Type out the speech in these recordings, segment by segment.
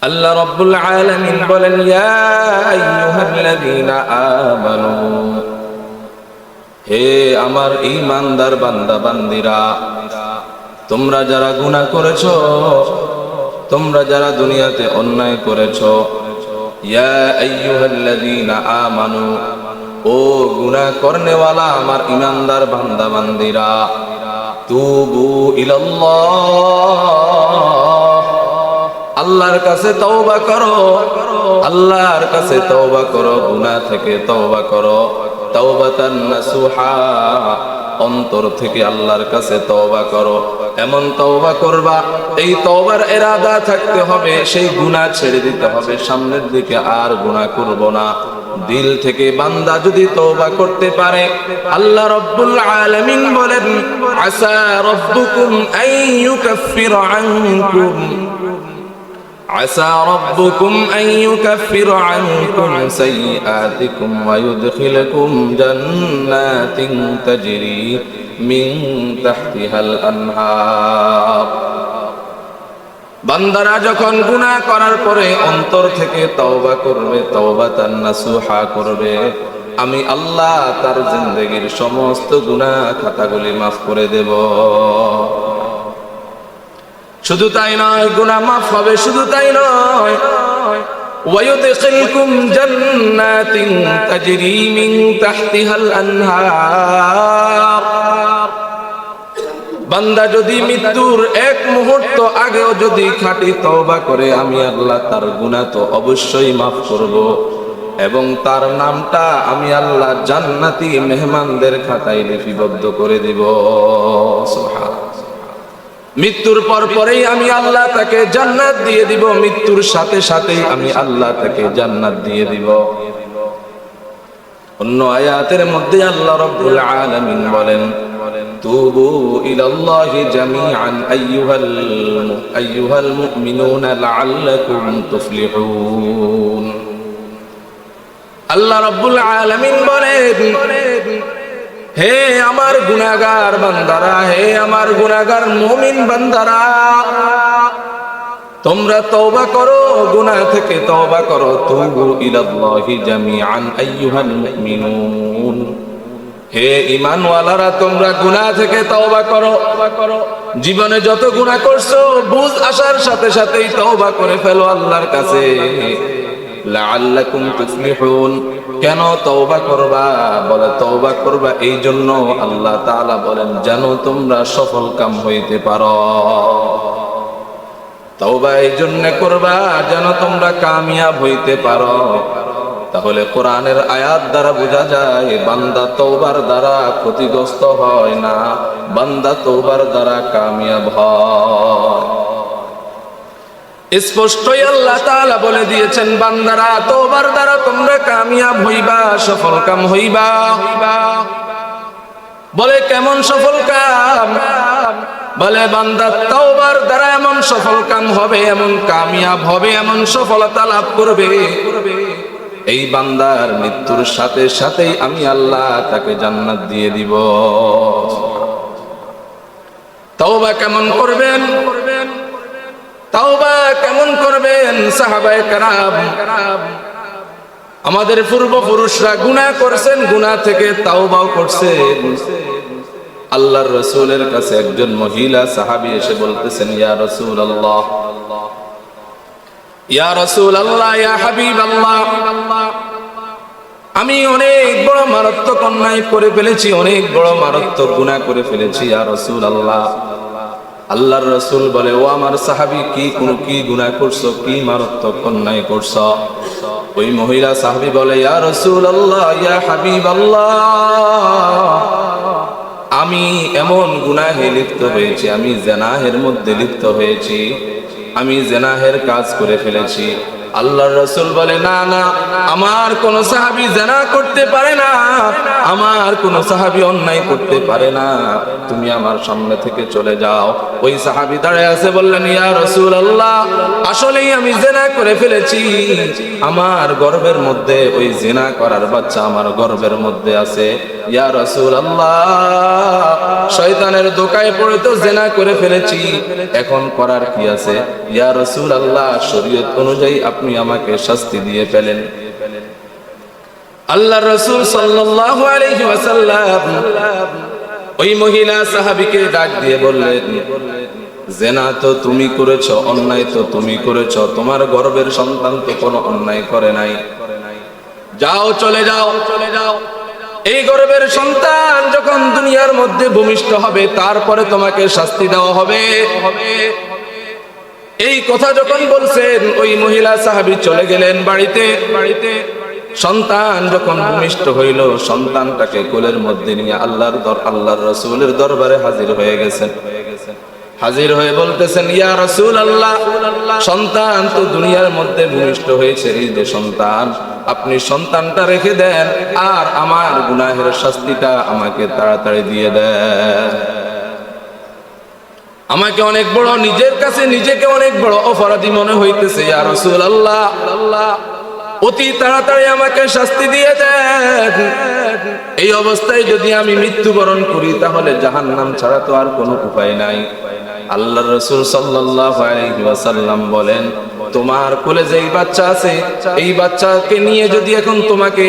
আল্লাহ রাব্বুল আলামিন বলেন, ইয়া আইয়ুহাল্লাযীনা আমানু, হে আমার ঈমানদার বান্দা বান্দিরা, তোমরা যারা গুনাহ করেছো, তোমরা যারা দুনিয়াতে অন্যায় করেছো, ইয়া আইয়ুহাল্লাযীনা আমানু, ও গুনাহ করনেওয়ালা আমার ঈমানদার বান্দা বান্দিরা, তুবু ইলাল্লাহ, আল্লাহর কাছে তওবা করো, আল্লাহর কাছে তওবা করো, গুনাহ থেকে তওবা করো, তাওবাতান নাসুহা, অন্তর থেকে আল্লাহর কাছে তওবা করো। এমন তওবা করবা, এই তওবার ইরাদা থাকতে হবে, সেই গুনাহ ছেড়ে দিতে হবে, সামনের দিকে আর গুনাহ করব না। দিল থেকে বান্দা যদি তওবা করতে পারে, আল্লাহ রাব্বুল আলামিন বলেন, আসা রাব্বুকুম আন ইউকাফির আনকুম, عسى ربكم أن يكفر عنكم سيئاتكم ويدخلكم جنات تجري من تحتها الأنهار। বান্দারা যখন গুনাহ করার পরে অন্তর থেকে তওবা করবে, তাওবাতান নাসুহা করবে, আমি আল্লাহ তার জিন্দেগীর সমস্ত গুনাহ খাতাগুলি মাফ করে দেব। শুধু তাই নয়, গুনাহ মাফ হবে, শুধু তাই নয়, ওয়ায়ুদখিলকুম জান্নাতিন তাজরি মিন তাহতিহাল আনহার। বান্দা যদি মৃত্যুর এক মুহূর্ত আগেও যদি খাঁটি তওবা করে, আমি আল্লাহ তার গুনাহ তো অবশ্যই মাফ করব, এবং তার নামটা আমি আল্লাহ জান্নাতি মেহমানদের খাতায় লিপিবদ্ধ করে দিব। সুবহানাল্লাহ। মৃত্যুর পর পরেই আমি আল্লাহ তাকে জান্নাত দিয়ে দিব, মৃত্যুর সাথে সাথেই আমি আল্লাহ তাকে জান্নাত দিয়ে দিব। অন্য আয়াতের মধ্যে আল্লাহ রাব্বুল আলামিন বলেন, তুবু ইলাল্লাহি জামিআন আইয়ুহাল মুমিনুনা লাআল্লাকুম তুফলিহুন। আল্লাহ রাব্বুল আলামিন বলেন, হে আমার গুনাহগার বান্দারা, হে আমার গুনাহগার মুমিন বান্দারা, তোমরা তওবা করো, গুনাহ থেকে তওবা করো। তুবু ইলাল্লাহি জামিআন আইয়ুহাল মুমিনুন, হে ঈমানওয়ালারা, তোমরা গুনাহ থেকে তওবা করো। জীবনে যত গুনাহ করছো, বুঝ আসার সাথে সাথেই তওবা করে ফেলো আল্লাহর কাছে। লাআল্লাকুম তুফলিহুন, কেন তওবা করবা? বলে তওবা করবা এই জন্য আল্লাহ তাআলা বলেন, যেন তোমরা সফল কাম হইতে পারো। তওবা এই জন্য করবা যেন তোমরা কামিয়াব হইতে পারো। তাহলে কোরআনের আয়াত দ্বারা বোঝা যায়, বান্দা তওবার দ্বারা ক্ষতিগ্রস্ত হয় না, বান্দা তওবার দ্বারা কামিয়াব হয়। স্পষ্টই আল্লাহ তাআলা বলে দিয়েছেন, বান্দারা তওবার দ্বারা তোমরা কামিয়াব হইবা, সফল কাম হইবা। বলে কেমন সফল কাম? বলে বান্দা তওবার দ্বারা এমন সফল কাম হবে, এমন কামিয়াব হবে, এমন সফলতা লাভ করবে, এই বান্দার মৃত্যুর সাথে সাথেই আমি আল্লাহ তাকে জান্নাত দিয়ে দিব। তওবা কেমন করবেন? তাওবা কেমন করবেন? সাহাবায়ে কেরাম, আমাদের পূর্বপুরুষরা গুনাহ করছেন, গুনাহ থেকে তাওবাও করছেন। আল্লাহর রাসূলের কাছে একজন মহিলা সাহাবী এসে বলতেছেন, ইয়া রাসূলুল্লাহ, ইয়া রাসূলুল্লাহ, ইয়া হাবিবাল্লাহ, আমি অনেক বড় মারাত্মক অন্যায় করে ফেলেছি, অনেক বড় মারাত্মক গুনাহ করে ফেলেছি ইয়া রাসূলুল্লাহ। আল্লাহর রাসূল বলে, ও আমার সাহাবী, কি গুনাহ করছো, কি মারাত্মক অন্যায় করছো? ওই মহিলা সাহাবী বলে, ইয়া রাসূলুল্লাহ, ইয়া হাবিবাল্লাহ, আমি এমন গুনাহে লিপ্ত হয়েছি, আমি জিনাহের মধ্যে লিপ্ত হয়েছি, আমি জিনাহের কাজ করে ফেলেছি। আল্লাহর রাসূল বলে, না না, আমার কোন সাহাবী জিনা করতে পারে না, আমার কোন সাহাবী অন্যায় করতে পারে না, তুমি আমার সামনে থেকে চলে যাও। ওই সাহাবী দাঁড়ায় আছে, বললেন, ইয়া রাসূলুল্লাহ, আসলেই আমি জিনা করে ফেলেছি, আমার গর্ভের মধ্যে ওই জিনা করার বাচ্চা আমার গর্ভের মধ্যে আছে। ইয়া রাসূলুল্লাহ, শয়তানের ধোঁকায় পড়ে তো জিনা করে ফেলেছি, এখন করার কি আছে? ইয়া রাসূলুল্লাহ, শরীয়ত অনুযায়ী আপনি আমাকে শাস্তি দিয়ে ফেলেন। আল্লাহর রাসূল সাল্লাল্লাহু আলাইহি ওয়াসাল্লাম ওই মহিলা সাহাবীকে ডাক দিয়ে বললেন, জিনা তো তুমি করেছো, অন্যায় তো তুমি করেছো, তোমার গর্ভের সন্তান তো কোনো অন্যায় করে নাই, যাও চলে যাও, চলে যাও। এই গর্ভের সন্তান যখন দুনিয়ার মধ্যে ভূমিষ্ঠ হবে, তারপরে তোমাকে শাস্তি দেওয়া হবে। এই কথা যখন বলছেন, ওই মহিলা সাহাবী চলে গেলেন বাড়িতে। সন্তান যখন ভূমিষ্ঠ হইল, সন্তানটাকে কোলের মধ্যে নিয়ে আল্লাহর রাসূলের দরবারে হাজির হয়ে গেছেন। হাজির হয়ে বলতেছেন, ইয়া রাসূলুল্লাহ, সন্তান তো দুনিয়ার মধ্যে ভূমিষ্ঠ হয়েছে, এই যে সন্তান, আপনি সন্তানটা রেখে দেন, আর আমার গুনাহের শাস্তিটা আমাকে তাড়াতাড়ি দিয়ে দেন। আমাকে অনেক বড়, নিজের কাছে নিজেকে অনেক বড় অপরাধী মনে হইতেছে, ইয়া রাসূলুল্লাহ, অতি তাড়াতাড়ি আমাকে শাস্তি দিয়ে দেন। এই অবস্থায় যদি আমি মৃত্যুবরণ করি, তাহলে জাহান্নাম ছাড়া তো আর কোনো উপায় নাই। আল্লাহর রাসূল সাল্লাল্লাহু আলাইহি ওয়াসাল্লাম বলেন, তোমার কোলে যেই বাচ্চা আছে, এই বাচ্চাকে নিয়ে যদি এখন তোমাকে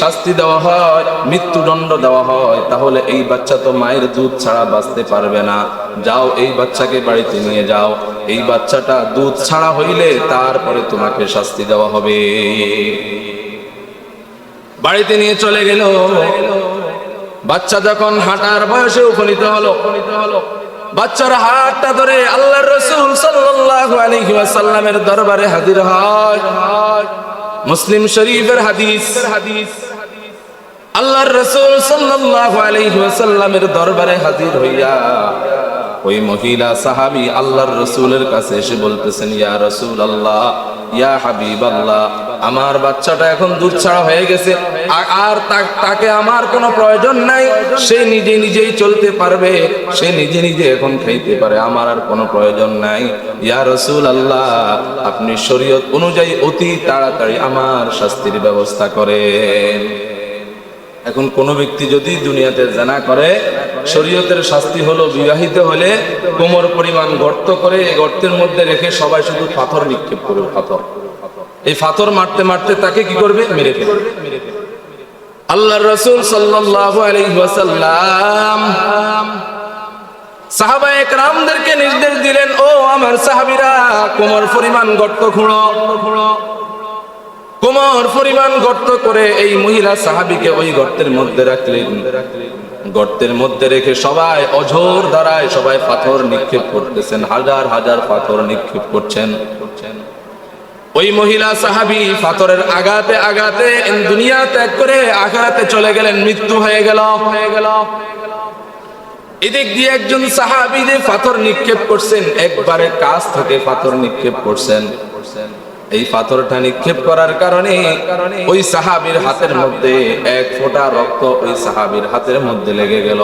শাস্তি দেওয়া হয়, মৃত্যুদণ্ড দেওয়া হয়, তাহলে এই বাচ্চা তো মায়ের দুধ ছাড়া বাঁচতে পারবে না। যাও, এই বাচ্চাকে বাড়িতে নিয়ে যাও, এই বাচ্চাটা দুধ ছাড়া হইলে তারপরে তোমাকে শাস্তি দেওয়া হবে। বাড়িতে নিয়ে চলে গেল। বাচ্চা যখন হাঁটার বয়সে উপনীত হলো, বাচ্চার হাতটা ধরে আল্লাহর রাসূল সাল্লাল্লাহু আলাইহি ওয়াসাল্লামের দরবারে হাজির হয়। মুসলিম শরীফের হাদিস। আল্লাহর রাসূল সাল্লাল্লাহু আলাইহি ওয়াসাল্লামের দরবারে হাজির হইয়া ওই মহিলা সাহাবী আল্লাহর রাসূলের কাছে এসে বলতেছেন, ইয়া রাসূলুল্লাহ, ইয়া হাবিবাল্লাহ, আমার বাচ্চাটা এখন দুধ ছাড়া হয়ে গেছে, আর তাকে আমার কোনো প্রয়োজন নাই, সে নিজে নিজেই চলতে পারবে, সে নিজে নিজে এখন খাইতে পারে, আমার আর কোনো প্রয়োজন নাই। ইয়া রাসূলুল্লাহ, আপনি শরীয়ত অনুযায়ী অতি তাড়াতাড়ি আমার শাস্তির ব্যবস্থা করেন। এখন কোন ব্যক্তি যদি দুনিয়াতে জিনা করে, শরীয়তের শাস্তি হলো বিবাহিত হলে কোমর পরিমাণ গর্ত করে, এই গর্তের মধ্যে রেখে সবাই শুধু পাথর নিক্ষেপ করবে। পাথর, এই পাথর মারতে মারতে তাকে কি করবে? মেরে ফেলবে। আল্লাহর রাসূল সাল্লাল্লাহু আলাইহি ওয়াসাল্লাম সাহাবায়ে কেরামদেরকে নির্দেশ দিলেন, ও আমার সাহাবীরা, কোমর পরিমাণ গর্ত খুঁড়ো। কোমর পরিমাণ গর্ত করে এই মহিলা সাহাবীকে ওই গর্তের মধ্যে রাখলেন। গর্তের মধ্যে রেখে সবাই অঝোর দ্বারায় সবাই পাথর নিক্ষেপ করতেছেন, হাজার হাজার পাথর নিক্ষেপ করছেন। ওই মহিলা সাহাবী পাথরের আঘাতে আঘাতে দুনিয়া ত্যাগ করে আখিরাতে চলে গেলেন, মৃত্যু হয়ে গেল। এদিক দিয়ে একজন সাহাবী যে পাথর নিক্ষেপ করছেন, একবারে কাছ থেকে পাথর নিক্ষেপ করছেন। এই পাথরটা নিক্ষেপ করার কারণে ওই সাহাবীর হাতের মধ্যে এক ফোঁটা রক্ত ওই সাহাবীর হাতের মধ্যে লেগে গেল।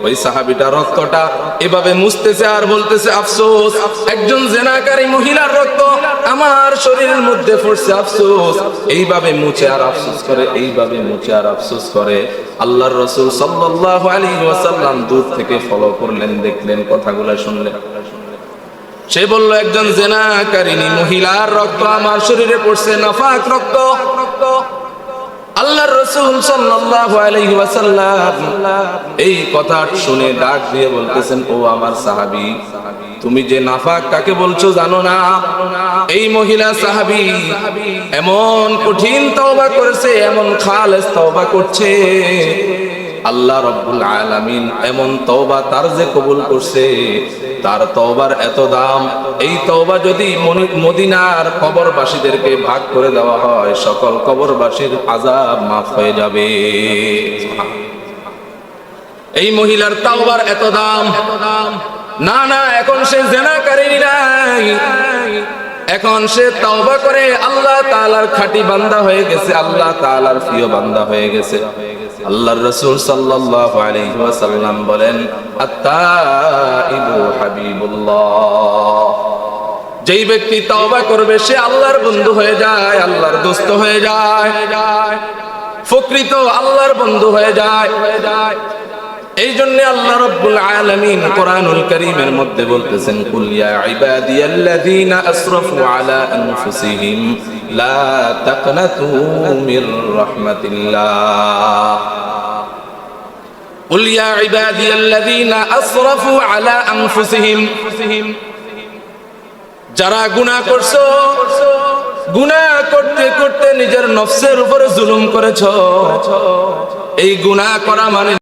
ওই সাহাবীটা রক্তটা এভাবে মুছতেছে আর বলতেছে, আফসোস, একজন জিনাকারী মহিলার রক্ত আমার শরীরের মধ্যে পড়ছে, আফসোস। এইভাবে মুছে আর আফসোস করে, এইভাবে মুছে আর আফসোস করে। আল্লাহর রাসূল সাল্লাল্লাহু আলাইহি ওয়াসাল্লাম দূর থেকে ফলো করলেন, দেখলেন, কথাগুলো শুনলেন। সে বলল, একজন জিনাকারিনী মহিলার রক্ত আমার শরীরে পড়ছে, নাফাক রক্ত। আল্লাহর রাসূল সাল্লাল্লাহু আলাইহি ওয়াসাল্লাম এই কথা শুনে ডাক দিয়ে বলতেছেন, ও আমার সাহাবী, তুমি যে নাফাক কাকে বলছো জানো না? এই মহিলা সাহাবী এমন কঠিন তওবা করেছে, এমন খালেস তওবা করছে, আল্লাহ রাব্বুল আলামিন এমন তওবা তার যে কবুল করছে, তার তওবার এত দাম। এই তওবা যদি মদিনার কবরবাসীদেরকে ভাগ করে দেওয়া হয়, সকল কবরবাসীর আযাব মাফ হয়ে যাবে। এই মহিলার তওবার এত দাম। না না, এখন সে জিনাকারিনী নাই, এখন সে তওবা করে আল্লাহ তাআলার খাঁটি বান্দা হয়ে গেছে, আল্লাহ তাআলার প্রিয় বান্দা হয়ে গেছে। আল্লাহর রাসূল সাল্লাল্লাহু আলাইহি ওয়াসাল্লাম বলেন, আত-তাইবু হাবিবুল্লাহ। যেই ব্যক্তি তওবা করবে সে আল্লাহর বন্ধু হয়ে যায়, আল্লাহর দোস্ত হয়ে যায়, প্রকৃত আল্লাহর বন্ধু হয়ে যায়। এই জন্য আল্লাহ রাব্বুল আলামিন কোরআনুল কারীমের মধ্যে বলতেছেন, কুল ইয়া ইবাদিয়াল্লাযীনা আসরাফু আলা আনফুসিহিম লা তাকনাতু মির রাহমাতিল্লাহ। কুল ইয়া ইবাদিয়াল্লাযীনা আসরাফু আলা আনফুসিহিম, যারা গুনাহ করছো, গুনাহ করতে করতে নিজের নফসের উপরে জুলুম করেছো, এই গুনাহ করা মানে